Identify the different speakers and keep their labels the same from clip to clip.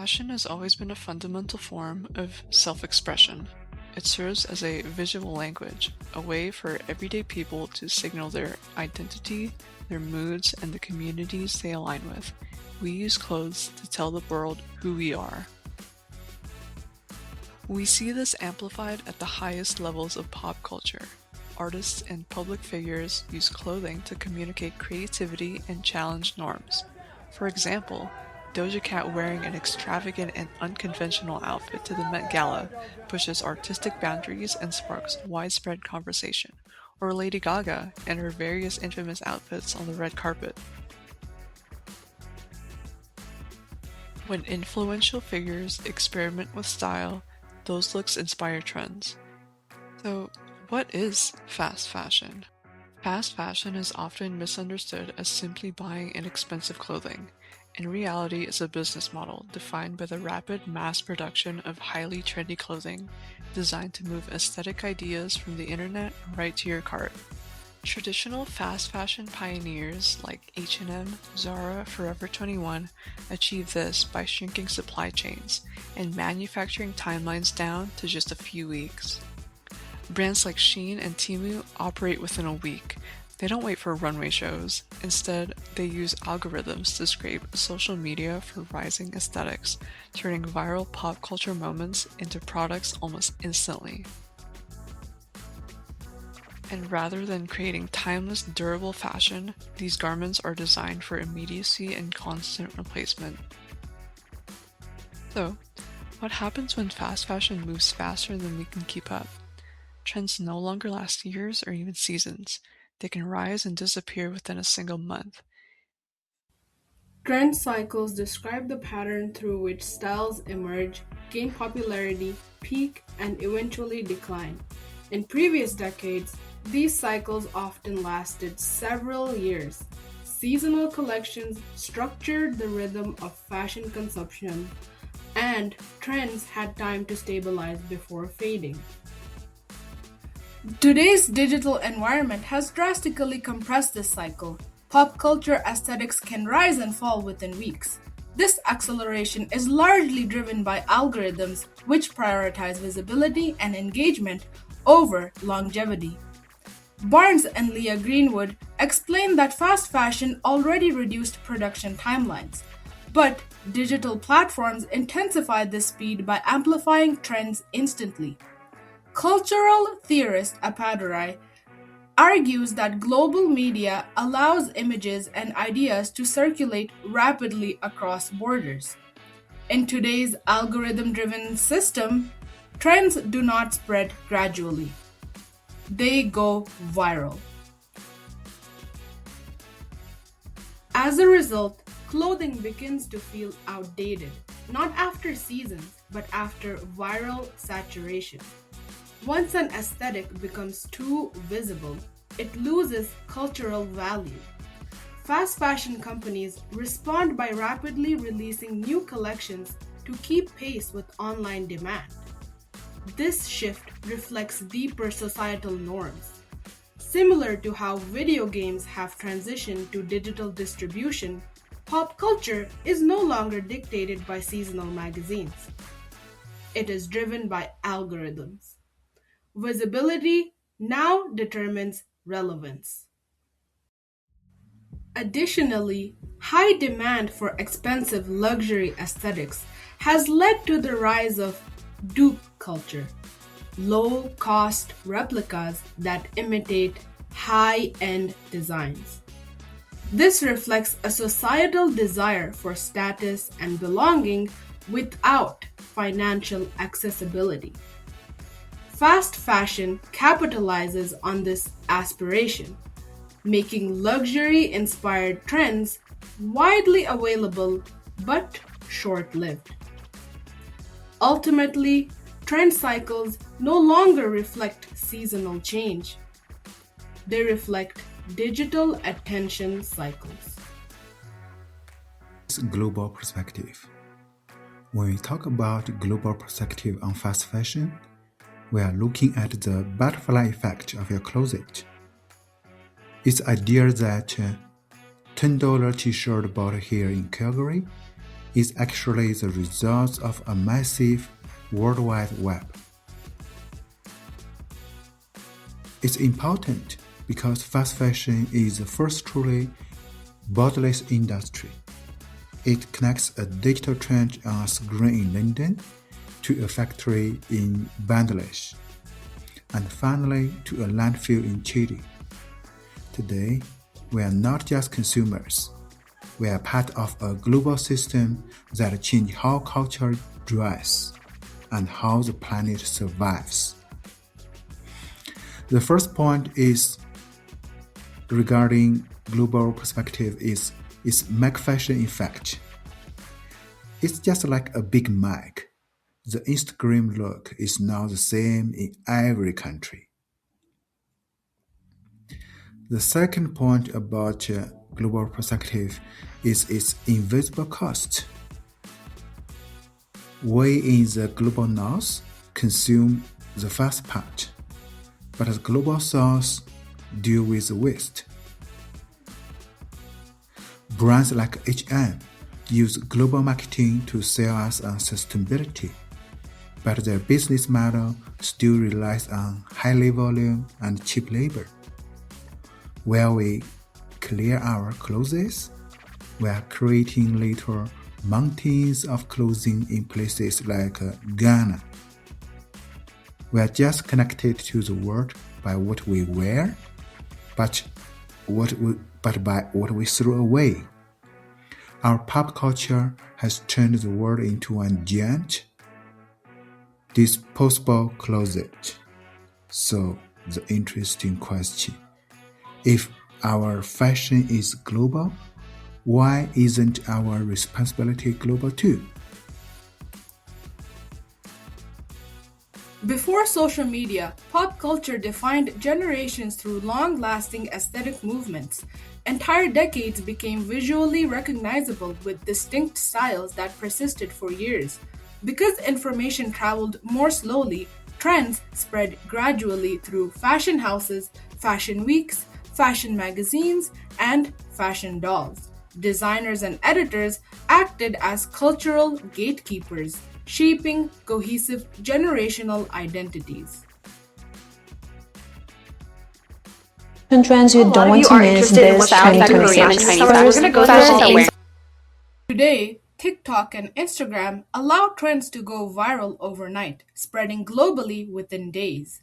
Speaker 1: Fashion has always been a fundamental form of self-expression. It serves as a visual language, a way for everyday people to signal their identity, their moods, and the communities they align with. We use clothes to tell the world who we are. We see this amplified at the highest levels of pop culture. Artists and public figures use clothing to communicate creativity and challenge norms. For example, Doja Cat wearing an extravagant and unconventional outfit to the Met Gala pushes artistic boundaries and sparks widespread conversation. Or Lady Gaga and her various infamous outfits on the red carpet. When influential figures experiment with style, those looks inspire trends. So, what is fast fashion? Fast fashion is often misunderstood as simply buying inexpensive clothing. In reality, it's a business model defined by the rapid mass production of highly trendy clothing designed to move aesthetic ideas from the internet right to your cart. Traditional fast fashion pioneers like H&M, Zara, Forever 21 achieved this by shrinking supply chains and manufacturing timelines down to just a few weeks. Brands like Shein and Temu operate within a week. They don't wait for runway shows. Instead, they use algorithms to scrape social media for rising aesthetics, turning viral pop culture moments into products almost instantly. And rather than creating timeless, durable fashion, these garments are designed for immediacy and constant replacement. So, what happens when fast fashion moves faster than we can keep up? Trends no longer last years or even seasons. They can rise and disappear within a single month.
Speaker 2: Trend cycles describe the pattern through which styles emerge, gain popularity, peak, and eventually decline. In previous decades, these cycles often lasted several years. Seasonal collections structured the rhythm of fashion consumption, and trends had time to stabilize before fading. Today's digital environment has drastically compressed this cycle. Pop culture aesthetics can rise and fall within weeks. This acceleration is largely driven by algorithms which prioritize visibility and engagement over longevity. Barnes and Leah Greenwood explained that fast fashion already reduced production timelines, but digital platforms intensify this speed by amplifying trends instantly. Cultural theorist Apadurai argues that global media allows images and ideas to circulate rapidly across borders. In today's algorithm driven system, trends do not spread gradually, they go viral. As a result, clothing begins to feel outdated, not after seasons, but after viral saturation. Once an aesthetic becomes too visible, it loses cultural value. Fast fashion companies respond by rapidly releasing new collections to keep pace with online demand. This shift reflects deeper societal norms. Similar to how video games have transitioned to digital distribution, pop culture is no longer dictated by seasonal magazines. It is driven by algorithms. Visibility now determines relevance. Additionally, high demand for expensive luxury aesthetics has led to the rise of dupe culture, low cost replicas that imitate high end designs. This reflects a societal desire for status and belonging without financial accessibility. Fast fashion capitalizes on this aspiration, making luxury inspired trends widely available but short lived. Ultimately, trend cycles no longer reflect seasonal change, they reflect digital attention cycles.
Speaker 3: Global perspective. When we talk about global perspective on fast fashion, we are looking at the butterfly effect of your closet. It's the idea that $10 t-shirt bought here in Calgary is actually the result of a massive worldwide web. It's important because fast fashion is the first truly borderless industry. It connects a digital trend on a screen in London to a factory in Bangladesh, and finally to a landfill in Chile. Today, we are not just consumers. We are part of a global system that changes how culture dries and how the planet survives. The first point is regarding global perspective is McFashion effect. It's just like a Big Mac. The Instagram look is now the same in every country. The second point about global perspective is its invisible cost. We in the global north consume the fast part, but the global south deal with the waste. Brands like H&M use global marketing to sell us on sustainability, but their business model still relies on high volume and cheap labor. While we clear our clothes, we are creating little mountains of clothing in places like Ghana. We are just connected to the world by what we wear, but by what we throw away. Our pop culture has turned the world into a giant, disposable closet. So, the interesting question: if our fashion is global, why isn't our responsibility global too?
Speaker 2: Before social media, pop culture defined generations through long-lasting aesthetic movements. Entire decades became visually recognizable with distinct styles that persisted for years. Because information traveled more slowly, trends spread gradually through fashion houses, fashion weeks, fashion magazines, and fashion dolls. Designers and editors acted as cultural gatekeepers, shaping cohesive generational identities.
Speaker 4: Trends you
Speaker 5: A lot
Speaker 4: don't
Speaker 5: of
Speaker 4: want
Speaker 5: you
Speaker 4: to
Speaker 5: are
Speaker 4: miss
Speaker 5: interested in
Speaker 4: this
Speaker 5: West African, Korean, and
Speaker 4: 2026
Speaker 5: Chinese. I'm going to go through
Speaker 4: fashion
Speaker 5: some awareness.
Speaker 2: Today, TikTok and Instagram allow trends to go viral overnight, spreading globally within days.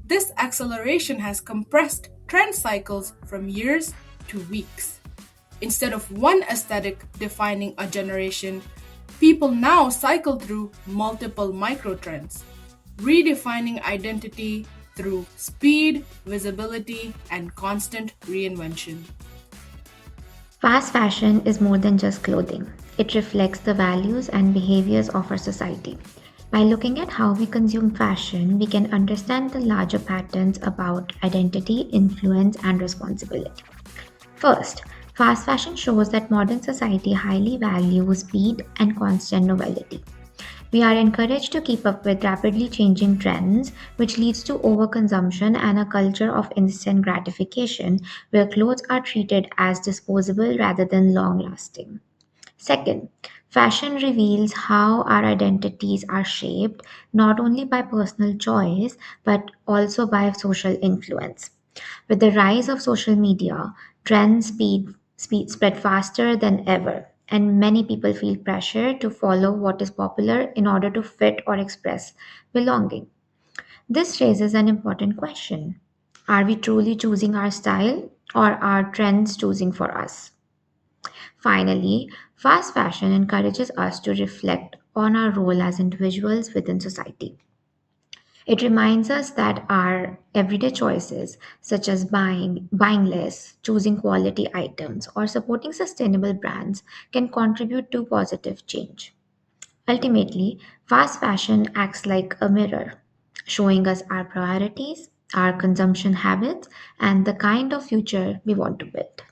Speaker 2: This acceleration has compressed trend cycles from years to weeks. Instead of one aesthetic defining a generation, people now cycle through multiple microtrends, redefining identity through speed, visibility, and constant reinvention.
Speaker 6: Fast fashion is more than just clothing. It reflects the values and behaviors of our society. By looking at how we consume fashion, we can understand the larger patterns about identity, influence, and responsibility. First, fast fashion shows that modern society highly values speed and constant novelty. We are encouraged to keep up with rapidly changing trends, which leads to overconsumption and a culture of instant gratification where clothes are treated as disposable rather than long lasting. Second, fashion reveals how our identities are shaped not only by personal choice but also by social influence. With the rise of social media, trends spread faster than ever, and many people feel pressure to follow what is popular in order to fit or express belonging. This raises an important question. Are we truly choosing our style, or are trends choosing for us? Finally, fast fashion encourages us to reflect on our role as individuals within society. It reminds us that our everyday choices, such as buying less, choosing quality items, or supporting sustainable brands, can contribute to positive change. Ultimately, fast fashion acts like a mirror, showing us our priorities, our consumption habits, and the kind of future we want to build.